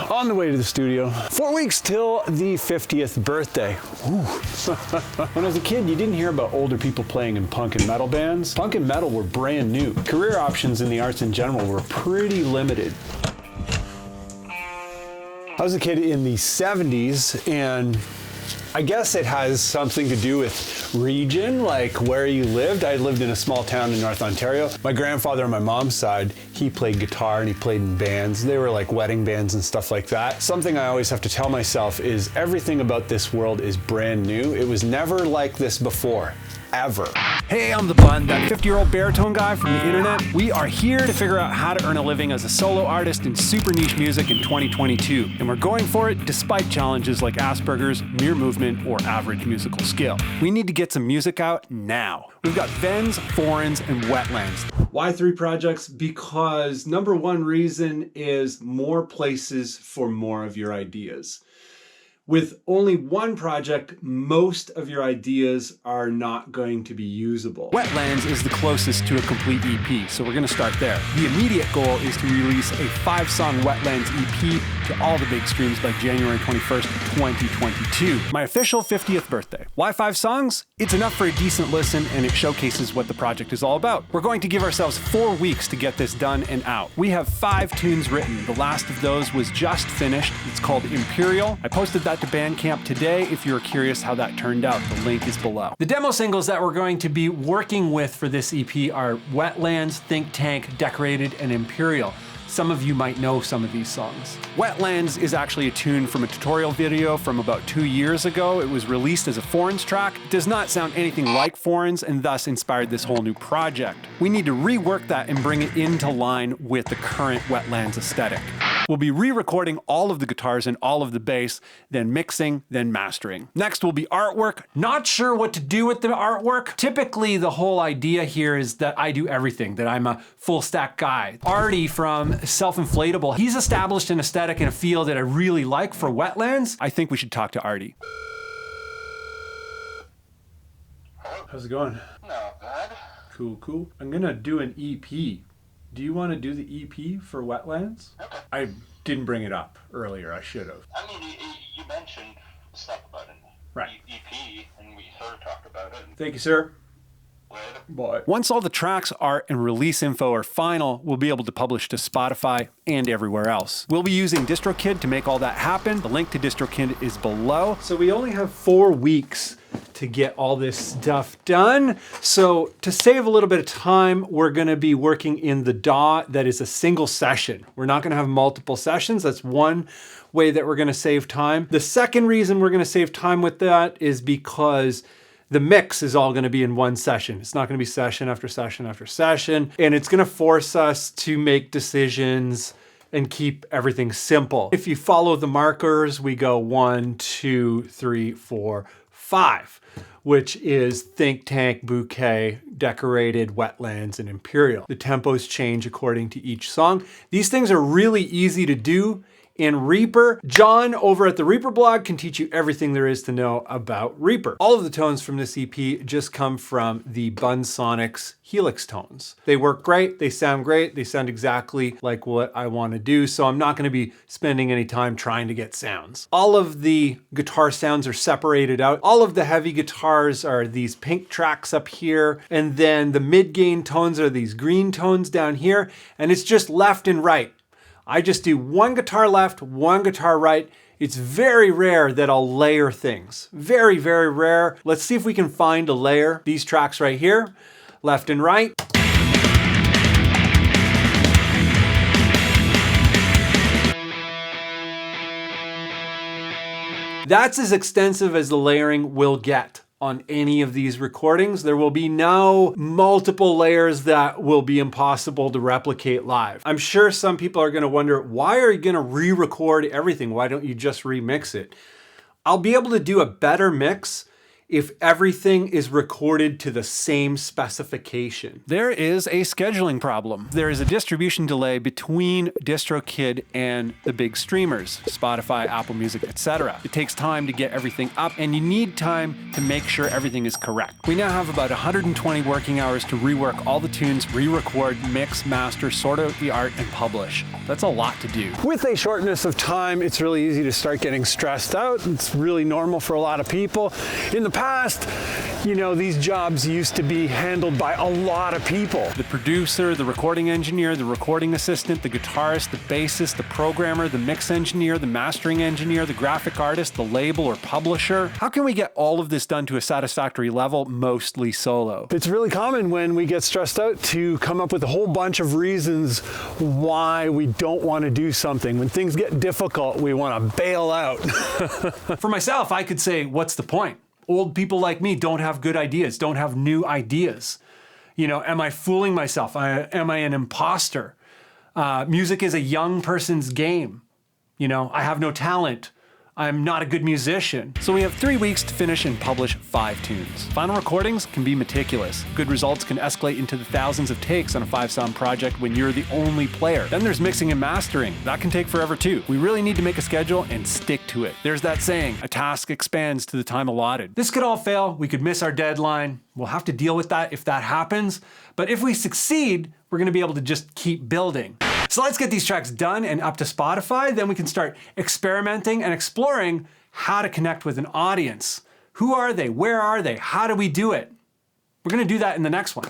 On the way to the studio. 4 weeks till the 50th birthday. Ooh. When I was a kid, you didn't hear about older people playing in punk and metal bands. Punk and metal were brand new. Career options in the arts in general were pretty limited. I was a kid in the 70s, and I guess it has something to do with region, like where you lived. I lived in a small town in North Ontario. My grandfather on my mom's side, he played guitar and he played in bands. They were like wedding bands and stuff like that. Something I always have to tell myself is everything about this world is brand new. It was never like this before. Ever. Hey, I'm the Bun, that 50-year-old baritone guy from the internet. We are here to figure out how to earn a living as a solo artist in super niche music in 2022. And we're going for it despite challenges like Asperger's, mere movement, or average musical skill. We need to get some music out now. We've got vens, foreigns, and wetlands. Why 3 projects? Because number one reason is more places for more of your ideas. With only one project, most of your ideas are not going to be usable. Wetlands is the closest to a complete EP, so we're going to start there. The immediate goal is to release a 5-song Wetlands EP to all the big streams by January 21st, 2022. My official 50th birthday. Why 5 songs? It's enough for a decent listen, and it showcases what the project is all about. We're going to give ourselves 4 weeks to get this done and out. We have 5 tunes written. The last of those was just finished. It's called Imperial. I posted that to Bandcamp today if you're curious how that turned out. The link is below. The demo singles that we're going to be working with for this EP are Wetlands, Think Tank, Decorated, and Imperial. Some of you might know some of these songs. Wetlands is actually a tune from a tutorial video from about 2 years ago. It was released as a Foreigns track. It does not sound anything like Foreigns and thus inspired this whole new project. We need to rework that and bring it into line with the current Wetlands aesthetic. We'll be re-recording all of the guitars and all of the bass, then mixing, then mastering. Next will be artwork. Not sure what to do with the artwork. Typically, the whole idea here is that I do everything, that I'm a full stack guy. Artie from Self-Inflatable, he's established an aesthetic and a feel that I really like for Wetlands. I think we should talk to Artie. How's it going? Not bad. Cool, cool. I'm gonna do an EP. Do you want to do the EP for Wetlands? Okay. I didn't bring it up earlier. I should have. I mean, you mentioned stuff about an EP, and we sort of talked about it. Thank you, sir. Later. Bye. Once all the tracks, art, and release info are final, we'll be able to publish to Spotify and everywhere else. We'll be using DistroKid to make all that happen. The link to DistroKid is below. So we only have 4 weeks to get all this stuff done. So to save a little bit of time, we're gonna be working in the DAW that is a single session. We're not gonna have multiple sessions. That's one way that we're gonna save time. The second reason we're gonna save time with that is because the mix is all gonna be in one session. It's not gonna be session after session after session, and it's gonna force us to make decisions and keep everything simple. If you follow the markers, we go 1, 2, 3, 4, 5, which is Think Tank, Bouquet, Decorated, Wetlands, and Imperial. The tempos change according to each song. These things are really easy to do in Reaper. John over at the Reaper blog can teach you everything there is to know about Reaper. All of the tones from this EP just come from the Bun Sonics HELIX tones. They work great, they sound great, they sound exactly like what I want to do, so I'm not going to be spending any time trying to get sounds. All of the guitar sounds are separated out. All of the heavy guitars are these pink tracks up here, and then the mid-gain tones are these green tones down here, and it's just left and right. I just do one guitar left, one guitar right. It's very rare that I'll layer things. Very, very rare. Let's see if we can find a layer. These tracks right here, left and right. That's as extensive as the layering will get on any of these recordings. There will be no multiple layers that will be impossible to replicate live. I'm sure some people are gonna wonder, why are you gonna re-record everything? Why don't you just remix it? I'll be able to do a better mix if everything is recorded to the same specification? There is a scheduling problem. There is a distribution delay between DistroKid and the big streamers, Spotify, Apple Music, etc. It takes time to get everything up, and you need time to make sure everything is correct. We now have about 120 working hours to rework all the tunes, re-record, mix, master, sort out the art, and publish. That's a lot to do. With a shortness of time, it's really easy to start getting stressed out. It's really normal for a lot of people. In the past, you know, these jobs used to be handled by a lot of people. The producer, the recording engineer, the recording assistant, the guitarist, the bassist, the programmer, the mix engineer, the mastering engineer, the graphic artist, the label or publisher. How can we get all of this done to a satisfactory level, mostly solo? It's really common when we get stressed out to come up with a whole bunch of reasons why we don't want to do something. When things get difficult, we want to bail out. For myself, I could say, what's the point? Old people like me don't have good ideas, don't have new ideas. You know, am I fooling myself? Am I an imposter? Music is a young person's game. You know, I have no talent. I'm not a good musician. So we have 3 weeks to finish and publish 5 tunes. Final recordings can be meticulous. Good results can escalate into the thousands of takes on a 5-sound project when you're the only player. Then there's mixing and mastering. That can take forever too. We really need to make a schedule and stick to it. There's that saying, a task expands to the time allotted. This could all fail. We could miss our deadline. We'll have to deal with that if that happens. But if we succeed, we're gonna be able to just keep building. So let's get these tracks done and up to Spotify, then we can start experimenting and exploring how to connect with an audience. Who are they? Where are they? How do we do it? We're gonna do that in the next one.